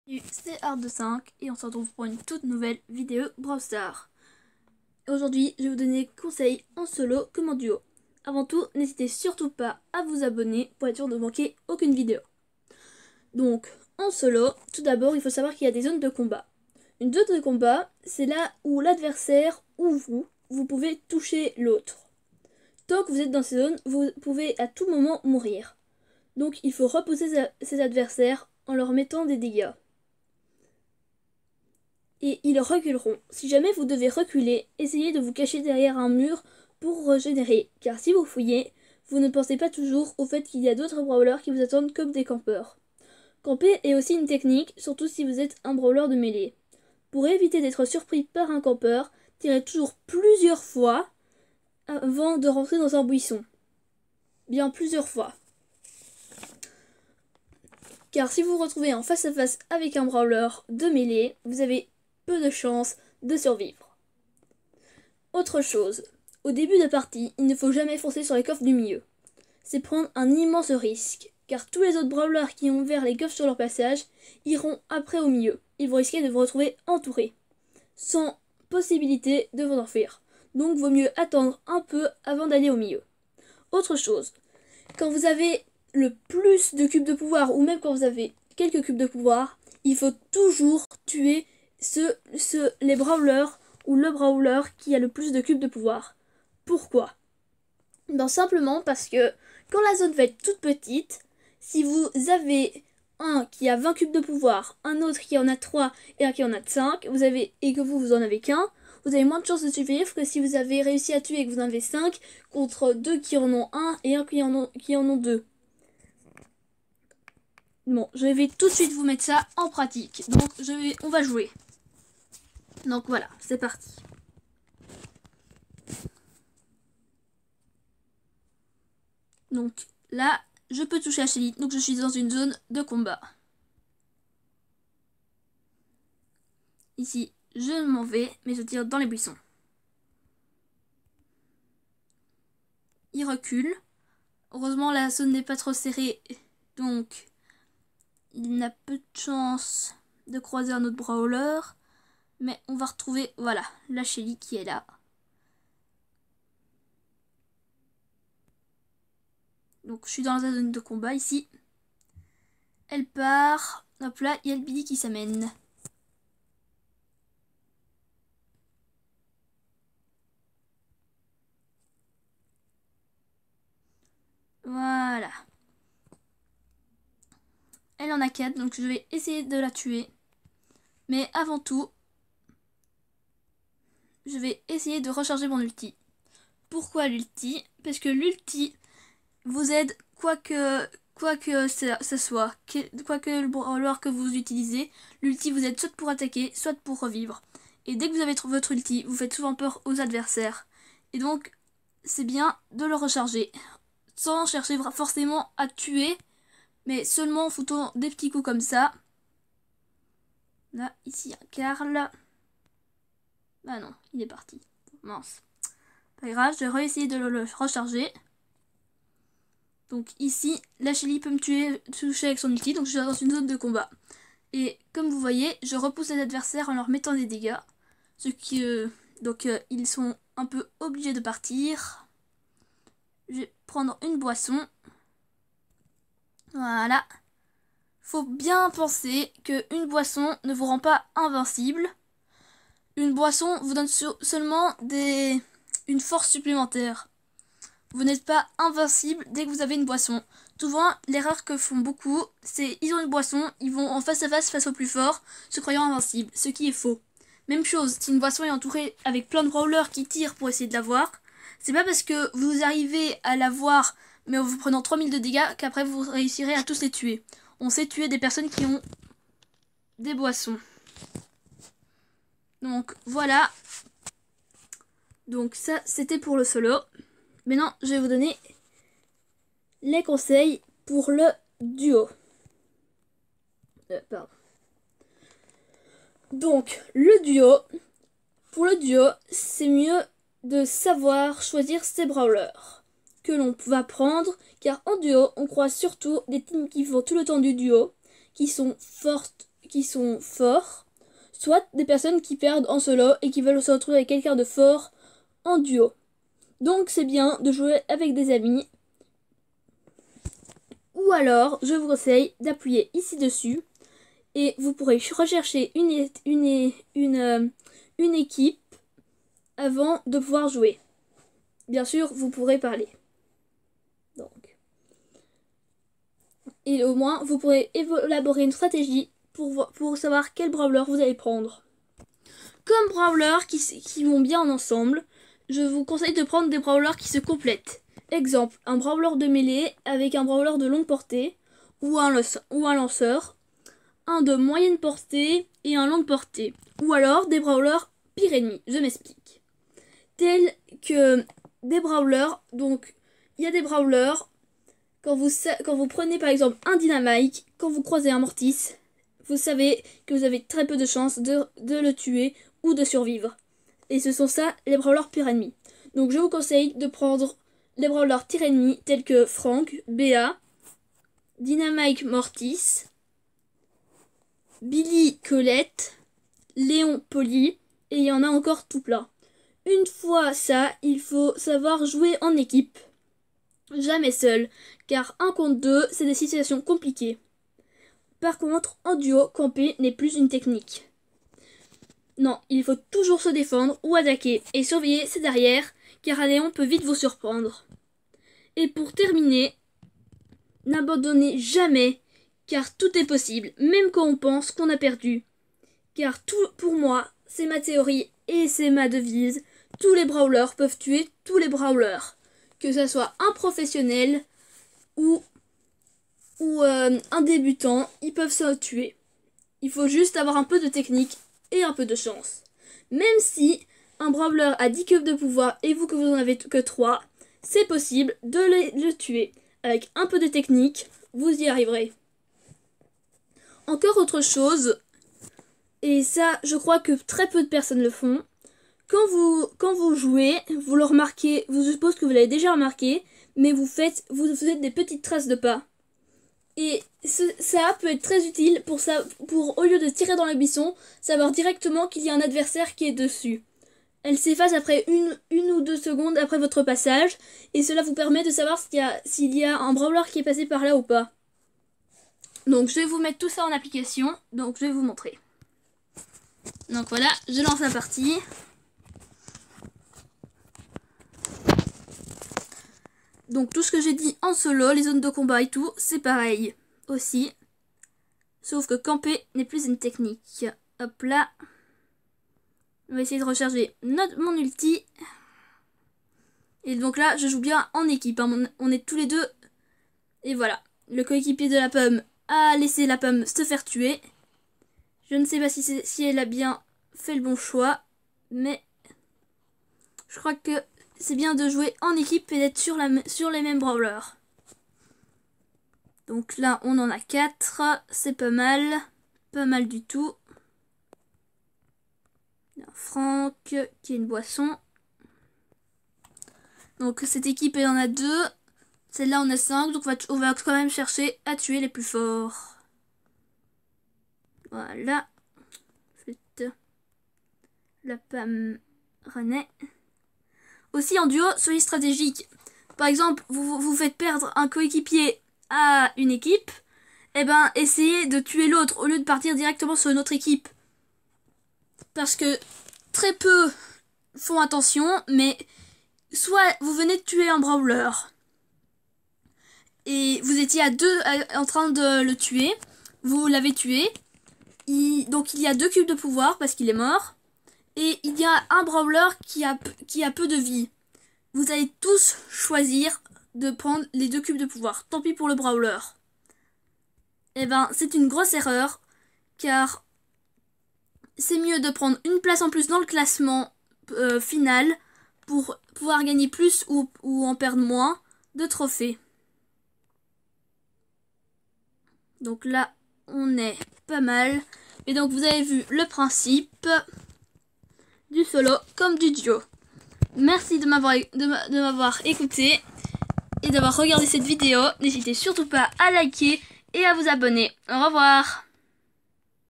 Salut, c'est Art25 et on se retrouve pour une toute nouvelle vidéo Brawl Stars. Aujourd'hui, je vais vous donner des conseils en solo comme en duo. Avant tout, n'hésitez surtout pas à vous abonner pour être sûr de ne manquer aucune vidéo. Donc, en solo, tout d'abord, il faut savoir qu'il y a des zones de combat. Une zone de combat, c'est là où l'adversaire ou vous pouvez toucher l'autre. Tant que vous êtes dans ces zones, vous pouvez à tout moment mourir. Donc, il faut repousser ces adversaires en leur mettant des dégâts. Et ils reculeront. Si jamais vous devez reculer, essayez de vous cacher derrière un mur pour régénérer, car si vous fouillez, vous ne pensez pas toujours au fait qu'il y a d'autres brawlers qui vous attendent comme des campeurs. Camper est aussi une technique, surtout si vous êtes un brawler de mêlée. Pour éviter d'être surpris par un campeur, tirez toujours plusieurs fois avant de rentrer dans un buisson. Bien plusieurs fois. Car si vous vous retrouvez en face à face avec un brawler de mêlée, vous avez peu de chances de survivre. Autre chose, au début de partie, il ne faut jamais foncer sur les coffres du milieu. C'est prendre un immense risque, car tous les autres brawlers qui ont ouvert les coffres sur leur passage iront après au milieu. Ils vont risquer de vous retrouver entourés, sans possibilité de vous enfuir. Donc vaut mieux attendre un peu avant d'aller au milieu. Autre chose, quand vous avez le plus de cubes de pouvoir, ou même quand vous avez quelques cubes de pouvoir, il faut toujours tuer les brawlers ou le brawler qui a le plus de cubes de pouvoir. Pourquoi? Ben simplement parce que quand la zone va être toute petite, si vous avez un qui a 20 cubes de pouvoir, un autre qui en a 3 et un qui en a 5, et que vous en avez qu'un, vous avez moins de chances de survivre que si vous avez réussi à tuer et que vous en avez 5 contre 2 qui en ont 1 et un qui en ont 2. Bon, je vais tout de suite vous mettre ça en pratique. Donc on va jouer. Donc voilà, c'est parti. Donc là, je peux toucher à Shelly, donc je suis dans une zone de combat. Ici, je m'en vais, mais je tire dans les buissons. Il recule. Heureusement, la zone n'est pas trop serrée, donc il n'a peu de chance de croiser un autre brawler. Mais on va retrouver, voilà, la Shelly qui est là. Donc je suis dans la zone de combat ici. Elle part. Hop là, il y a le Billy qui s'amène. Voilà. Elle en a 4, donc je vais essayer de la tuer. Mais avant tout, je vais essayer de recharger mon ulti. Pourquoi l'ulti? Parce que l'ulti vous aide quoi que ça soit. Quoi que le brawler que vous utilisez, l'ulti vous aide soit pour attaquer, soit pour revivre. Et dès que vous avez votre ulti, vous faites souvent peur aux adversaires. Et donc, c'est bien de le recharger. Sans chercher forcément à tuer, mais seulement en foutant des petits coups comme ça. Là, ici, un Karl. Ah non, il est parti. Mince. Pas grave, je vais réessayer de le recharger. Donc ici, la Shelly peut me toucher avec son ulti, donc je suis dans une zone de combat. Et comme vous voyez, je repousse les adversaires en leur mettant des dégâts. Donc ils sont un peu obligés de partir. Je vais prendre une boisson. Voilà. Faut bien penser qu'une boisson ne vous rend pas invincible. Une boisson vous donne seulement une force supplémentaire. Vous n'êtes pas invincible dès que vous avez une boisson. Souvent, l'erreur que font beaucoup, c'est ils ont une boisson, ils vont en face à face au plus fort, se croyant invincibles, ce qui est faux. Même chose, si une boisson est entourée avec plein de brawlers qui tirent pour essayer de l'avoir, c'est pas parce que vous arrivez à l'avoir, mais en vous prenant 3000 de dégâts, qu'après vous réussirez à tous les tuer. On sait tuer des personnes qui ont des boissons. Donc voilà. Donc ça, c'était pour le solo. Maintenant, je vais vous donner les conseils pour le duo. Pardon. Donc, pour le duo, c'est mieux de savoir choisir ses brawlers que l'on va prendre, car en duo, on croit surtout des teams qui font tout le temps du duo, qui sont fortes qui sont forts, soit des personnes qui perdent en solo et qui veulent se retrouver avec quelqu'un de fort en duo. Donc c'est bien de jouer avec des amis. Ou alors, je vous conseille d'appuyer ici dessus et vous pourrez rechercher une équipe avant de pouvoir jouer. Bien sûr, vous pourrez parler. Donc. Et au moins, vous pourrez élaborer une stratégie pour savoir quel brawler vous allez prendre. Comme brawlers qui vont bien ensemble, je vous conseille de prendre des brawlers qui se complètent. Exemple, un brawler de mêlée avec un brawler de longue portée ou un lanceur, un de moyenne portée et un longue portée. Ou alors des brawlers pire ennemi, je m'explique. Tels que des brawlers, donc il y a des brawlers, quand vous prenez par exemple un dynamite, quand vous croisez un mortis, vous savez que vous avez très peu de chances de le tuer ou de survivre. Et ce sont ça les brawlers pire ennemi. Donc je vous conseille de prendre les brawlers tir ennemi tels que Frank, Béa, Dynamite Mortis, Billy Colette, Léon Polly, et il y en a encore tout plein. Une fois ça, il faut savoir jouer en équipe. Jamais seul, car 1 contre 2, c'est des situations compliquées. Par contre, en duo, camper n'est plus une technique. Non, il faut toujours se défendre ou attaquer et surveiller ses derrière, car un Léon peut vite vous surprendre. Et pour terminer, n'abandonnez jamais, car tout est possible, même quand on pense qu'on a perdu. Car tout, pour moi, c'est ma théorie et c'est ma devise, tous les brawlers peuvent tuer tous les brawlers. Que ce soit un professionnel ou un débutant, ils peuvent se tuer. Il faut juste avoir un peu de technique et un peu de chance. Même si un brawler a 10 cubes de pouvoir et vous que vous en avez que 3, c'est possible de le tuer. Avec un peu de technique, vous y arriverez. Encore autre chose, et ça je crois que très peu de personnes le font, quand vous jouez, vous le remarquez, je suppose que vous l'avez déjà remarqué, mais vous faites des petites traces de pas. Et ça peut être très utile pour au lieu de tirer dans le buisson, savoir directement qu'il y a un adversaire qui est dessus. Elle s'efface après une ou 2 secondes après votre passage, et cela vous permet de savoir s'il y a un brawler qui est passé par là ou pas. Donc je vais vous mettre tout ça en application, donc je vais vous montrer. Donc voilà, je lance la partie. Donc tout ce que j'ai dit en solo, les zones de combat et tout, c'est pareil aussi. Sauf que camper n'est plus une technique. Hop là. On va essayer de recharger mon ulti. Et donc là, je joue bien en équipe. Hein. On est tous les deux. Et voilà. Le coéquipier de la pomme a laissé la pomme se faire tuer. Je ne sais pas si elle a bien fait le bon choix. Mais je crois que c'est bien de jouer en équipe et d'être sur les mêmes brawlers. Donc là, on en a 4. C'est pas mal. Pas mal du tout. Il y a Franck qui est une boisson. Donc cette équipe, il y en a 2. Celle-là, on a 5. Donc on va quand même chercher à tuer les plus forts. Voilà. Ensuite, la pomme René. Aussi en duo, soyez stratégique. Par exemple, vous faites perdre un coéquipier à une équipe. Eh ben, essayez de tuer l'autre au lieu de partir directement sur une autre équipe. Parce que très peu font attention, mais soit vous venez de tuer un brawler et vous étiez à 2 en train de le tuer, vous l'avez tué, donc il y a 2 cubes de pouvoir parce qu'il est mort, et il y a un brawler qui a peu de vie. Vous allez tous choisir de prendre les 2 cubes de pouvoir. Tant pis pour le brawler. Eh ben, c'est une grosse erreur, car c'est mieux de prendre une place en plus dans le classement final pour pouvoir gagner plus ou en perdre moins de trophées. Donc là, on est pas mal. Et donc, vous avez vu le principe du solo comme du duo. Merci de m'avoir écouté et d'avoir regardé cette vidéo. N'hésitez surtout pas à liker et à vous abonner. Au revoir.